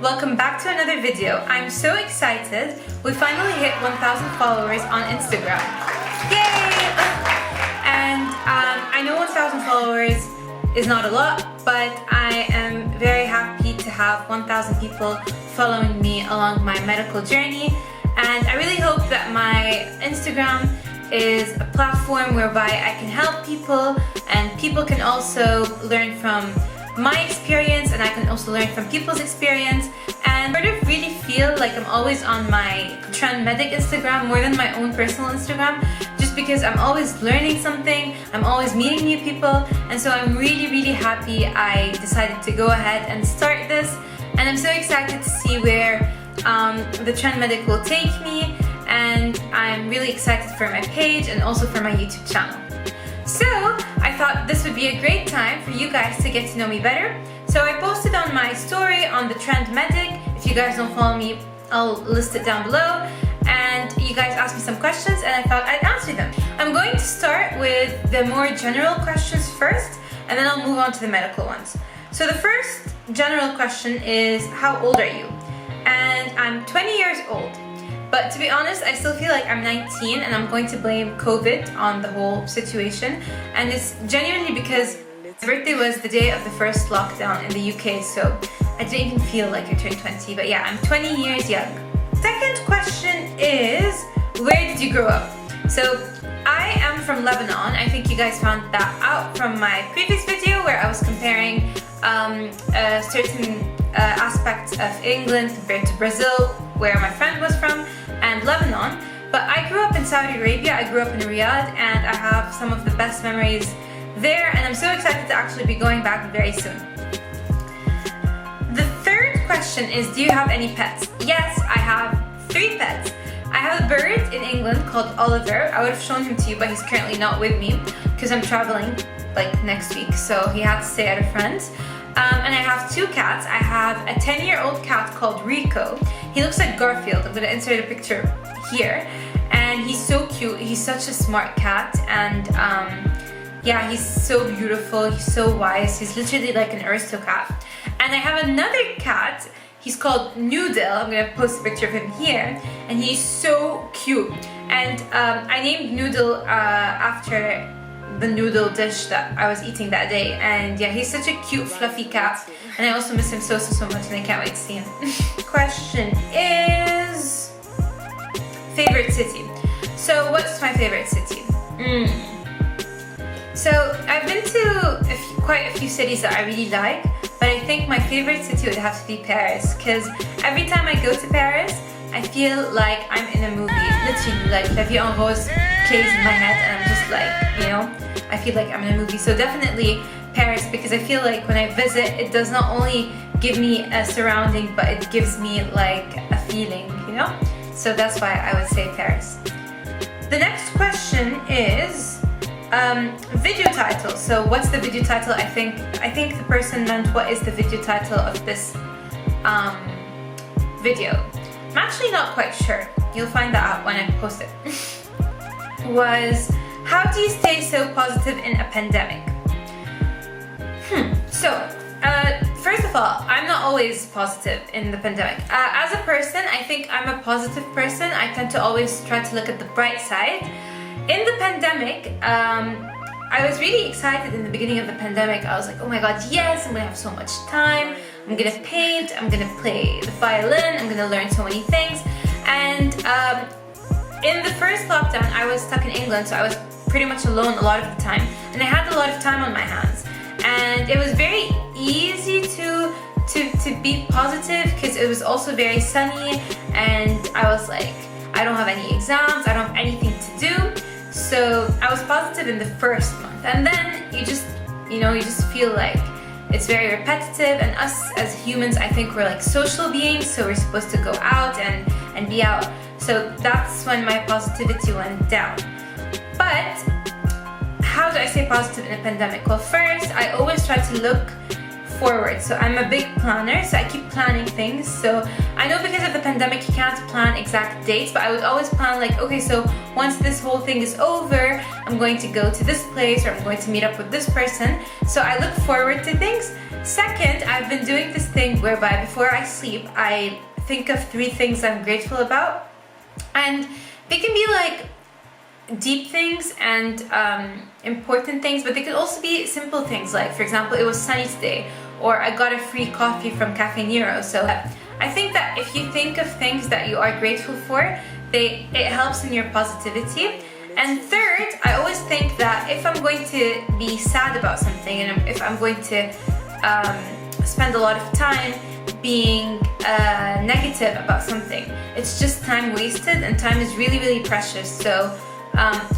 welcome back to another video. I'm so excited. We finally hit 1,000 followers on Instagram. Yay! And I know 1,000 followers is not a lot, but I am very happy to have 1,000 people following me along my medical journey. And I really hope that my Instagram is a platform whereby I can help people, and people can also learn from my experience, and I can also learn from people's experience, and sort of really feel like I'm always on my Trend Medic Instagram more than my own personal Instagram, just because I'm always learning something, I'm always meeting new people, and so I'm really happy I decided to go ahead and start this, and I'm so excited to see where the Trend Medic will take me, and I'm really excited for my page and also for my YouTube channel. So I thought this would be a great time for you guys to get to know me better. So I posted on my story on the Trend Medic. If you guys don't follow me, I'll list it down below. And you guys asked me some questions and I thought I'd answer them. I'm going to start with the more general questions first, and then I'll move on to the medical ones. So the first general question is, how old are you? And I'm 20 years old. But to be honest, I still feel like I'm 19, and I'm going to blame COVID on the whole situation. And it's genuinely because my birthday was the day of the first lockdown in the UK, so I didn't even feel like I turned 20. But yeah, I'm 20 years young. Second question is, where did you grow up? So I am from Lebanon. I think you guys found that out from my previous video where I was comparing certain aspects of England compared to Brazil, where my friend was from, and Lebanon. But I grew up in Saudi Arabia, I grew up in Riyadh, and I have some of the best memories there, and I'm so excited to actually be going back very soon. The third question is, do you have any pets? Yes, I have 3 pets. I have a bird in England called Oliver. I would have shown him to you, but he's currently not with me because I'm traveling like next week, so he had to stay at a friend's. And I have 2 cats. I have a 10-year-old cat called Rico. He looks like Garfield. I'm gonna insert a picture here. And he's so cute. He's such a smart cat. And yeah, he's so beautiful. He's so wise. He's literally like an aristocat. And I have another cat. He's called Noodle. I'm gonna post a picture of him here. And he's so cute. And I named Noodle after the noodle dish that I was eating that day, and yeah, he's such a cute fluffy cat, and I also miss him so much, and I can't wait to see him. Question is, favorite city. So what's my favorite city? So I've been to quite a few cities that I really like, but I think my favorite city would have to be Paris, because every time I go to Paris I feel like I'm in a movie, literally, like La Vie en Rose plays in my head, and I'm just like, you know, I feel like I'm in a movie. So definitely Paris, because I feel like when I visit, it does not only give me a surrounding, but it gives me like a feeling, you know? So that's why I would say Paris. The next question is video title. So what's the video title? I think the person meant, what is the video title of this video? I'm actually not quite sure. You'll find that out when I post it. Was, how do you stay so positive in a pandemic? So, first of all, I'm not always positive in the pandemic. As a person, I think I'm a positive person. I tend to always try to look at the bright side. In the pandemic, I was really excited in the beginning of the pandemic. I was like, oh my god, yes, I'm gonna have so much time. I'm gonna paint, I'm gonna play the violin, I'm gonna learn so many things. And in the first lockdown, I was stuck in England, so I was pretty much alone a lot of the time. And I had a lot of time on my hands. And it was very easy to be positive, because it was also very sunny, and I was like, I don't have any exams, I don't have anything to do. So I was positive in the first month, and then you just feel like it's very repetitive, and us as humans, I think we're like social beings, so we're supposed to go out and be out. So that's when my positivity went down. But how do I stay positive in a pandemic? Well, first, I always try to look forward. So I'm a big planner, so I keep planning things. So I know because of the pandemic you can't plan exact dates, but I would always plan like, okay, so once this whole thing is over, I'm going to go to this place, or I'm going to meet up with this person. So I look forward to things. Second, I've been doing this thing whereby before I sleep, I think of 3 things I'm grateful about. And they can be like deep things and important things, but they could also be simple things, like for example, it was sunny today, or I got a free coffee from Cafe Nero. So I think that if you think of things that you are grateful for, it helps in your positivity. And third, I always think that if I'm going to be sad about something, and if I'm going to spend a lot of time being negative about something, it's just time wasted, and time is really, really precious. So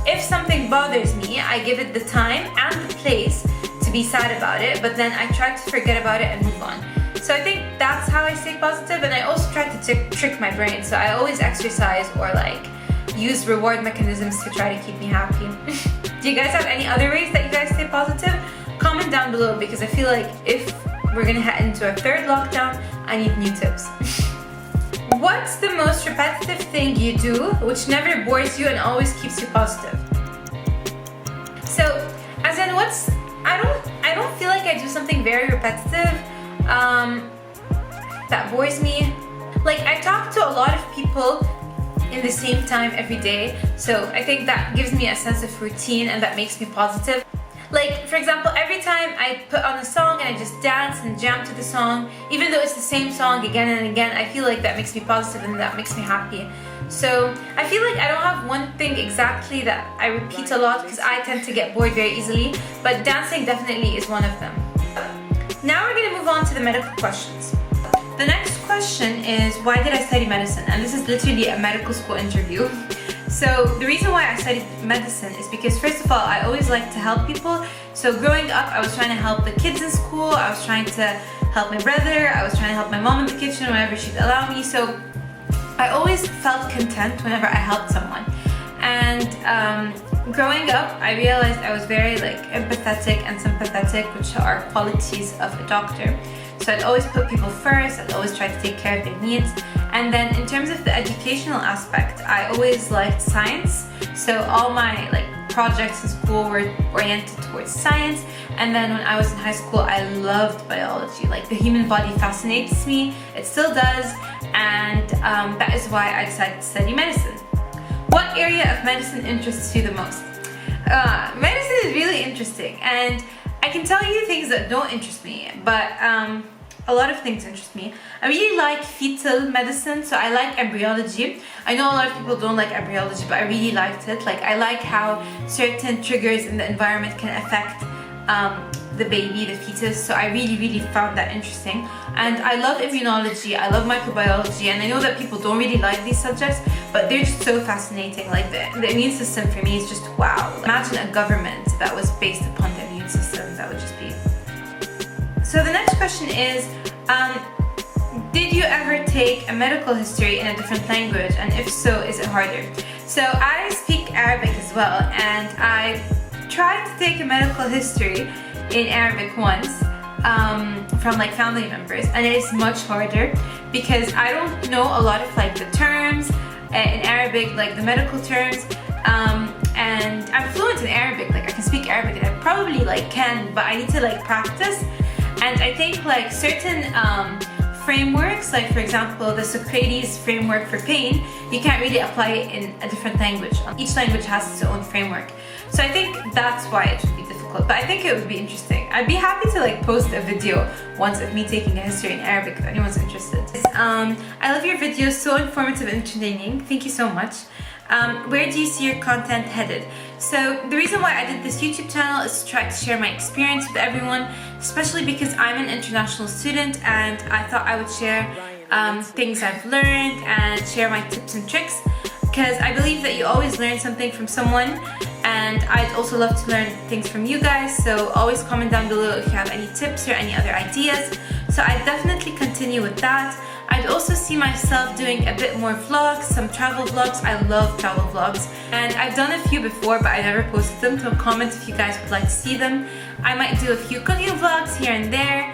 if something bothers me, I give it the time and the place to be sad about it, but then I try to forget about it and move on. So I think that's how I stay positive, and I also try to trick my brain. So I always exercise or like use reward mechanisms to try to keep me happy. Do you guys have any other ways that you guys stay positive? Comment down below, because I feel like if we're gonna head into a 3rd lockdown, I need new tips. What's the most repetitive thing you do which never bores you and always keeps you positive? So, as in I don't feel like I do something very repetitive that bores me. Like, I talk to a lot of people in the same time every day, so I think that gives me a sense of routine and that makes me positive. Like, for example, every time I put on a song and I just dance and jam to the song, even though it's the same song again and again, I feel like that makes me positive and that makes me happy. So I feel like I don't have one thing exactly that I repeat a lot, because I tend to get bored very easily, but dancing definitely is one of them. Now we're gonna move on to the medical questions. The next question is, why did I study medicine? And this is literally a medical school interview. So the reason why I studied medicine is because, first of all, I always liked to help people. So growing up, I was trying to help the kids in school, I was trying to help my brother, I was trying to help my mom in the kitchen whenever she'd allow me. So I always felt content whenever I helped someone. And growing up, I realized I was very like empathetic and sympathetic, which are qualities of a doctor. So I'd always put people first, I'd always try to take care of their needs. And then in terms of the educational aspect, I always liked science. So all my like projects in school were oriented towards science. And then when I was in high school, I loved biology. Like, the human body fascinates me, it still does. And that is why I decided to study medicine. What area of medicine interests you the most? Medicine is really interesting, and I can tell you things that don't interest me, but a lot of things interest me. I really like fetal medicine, so I like embryology. I know a lot of people don't like embryology, but I really liked it. Like, I like how certain triggers in the environment can affect the baby, the fetus, so I really found that interesting. And I love immunology, I love microbiology, and I know that people don't really like these subjects, but they're just so fascinating. Like, the immune system for me is just wow. Imagine a government that was based upon the immune system, that would just be... So the next question is, did you ever take a medical history in a different language, and if so, is it harder? So I speak Arabic as well, and I tried to take a medical history in Arabic once from like family members, and it is much harder because I don't know a lot of like the terms in Arabic, like the medical terms, and I'm fluent in Arabic. Like, I can speak Arabic, and I probably like can, but I need to like practice. And I think like certain frameworks, like for example the Socrates framework for pain, you can't really apply it in a different language. Each language has its own framework, so I think that's why it would be difficult, but I think it would be interesting. I'd be happy to like post a video once of me taking a history in Arabic if anyone's interested. I love your videos, so informative and entertaining. Thank you so much. Where do you see your content headed? So the reason why I did this YouTube channel is to try to share my experience with everyone, especially because I'm an international student, and I thought I would share things I've learned and share my tips and tricks, because I believe that you always learn something from someone, and I'd also love to learn things from you guys. So always comment down below if you have any tips or any other ideas. So I'd definitely continue with that. I'd also see myself doing a bit more vlogs, some travel vlogs. I love travel vlogs, and I've done a few before, but I never posted them, so comment if you guys would like to see them. I might do a few cooking vlogs here and there,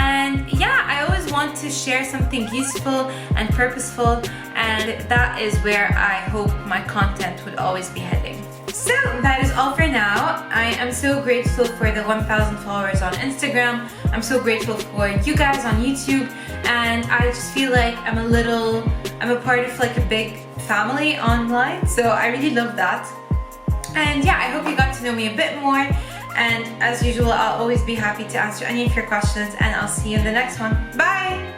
And yeah, I always want to share something useful and purposeful, and that is where I hope my content would always be heading. So that is all for now. I am so grateful for the 1,000 followers on Instagram. I'm so grateful for you guys on YouTube, and I just feel like I'm a part of like a big family online, so I really love that. And yeah, I hope you got to know me a bit more, and as usual, I'll always be happy to answer any of your questions, and I'll see you in the next one. Bye!